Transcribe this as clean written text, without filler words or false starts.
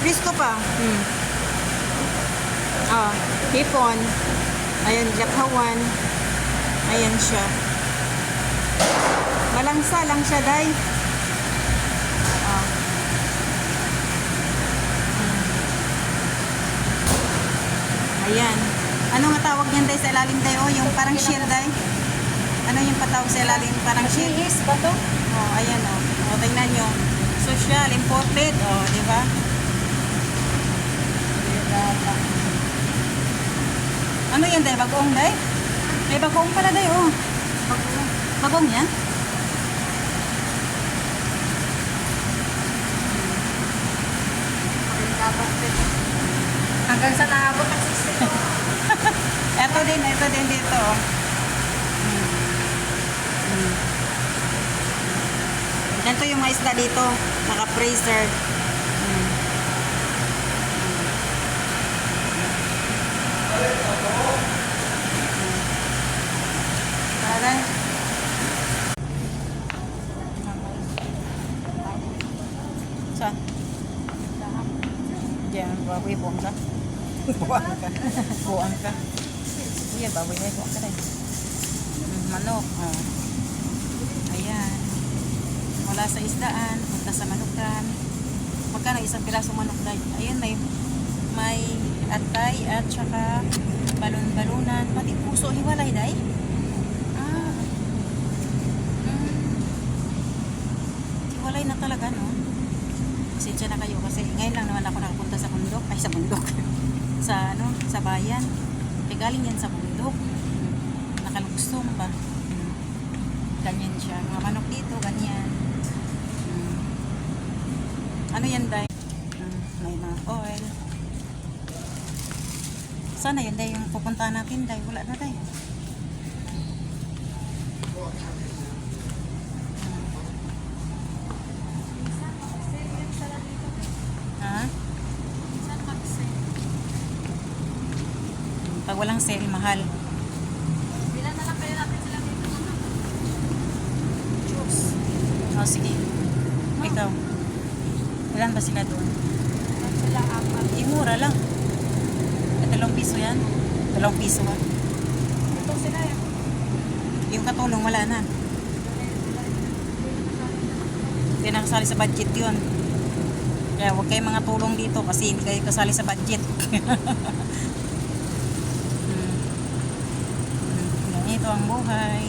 Frisco pa. Ah, hipon. Ayan, jakhawan. Ayan siya. Malangsa lang siya, day. Ah. Ayan. Ano nga tawag niyan, day, sa ilalim, day? Oh, yung parang shell, day. Ano yung patawag sa ilalim? Parang shell. Is ba to? Oh, ayan, oh. Oh, tingnan nyo. Social, imported. Oh, di ba? Ano yan, day? Bagoong, day? May bagoong pala, day, oh. Bagoong. Bagoong yan? Hanggang sa naabot ang 60 to. Ito din dito, oh. Ganito yung mga isda dito. Naka-freezer. Tara. Saan? Diyan, baboy, buwang ka. Buwang ka. Buwang ka. Iya, baboy na, buwang ka rin. Manok. Oh. Ayan. Mula sa isdaan, punta sa manukan. Magkano isang pirasong manok dahil? Ayan, may atay at saka balon-balunan. Pati puso, hiwalay dahil? Ah. Hiwalay na talaga, no? Pasensya na kayo kasi ngayon lang naman ako nakapunta sa bundok. Ay, sa bundok. sa bayan. Kaya galing yan sa bundok. Nakalugsong ba? Ganyan siya. Mga manok dito, ganyan. Ano yan, day? May mga oil. Sana yun, day, yung pupuntahan natin, day. Wala na, day. Ha? Pag walang sale, mahal. Bilan na lang kayo natin sila dito. Juice. O, sige. Ikaw. Ilan ba sila doon? Sila apat. Mura lang. 2 piso yan. 2 piso ha. Ito sila eh. Yung katulong wala na. Hindi na kasali sa budget yun. Kaya huwag kayong mga tulong dito kasi hindi kayo kasali sa budget. Ganito ang buhay.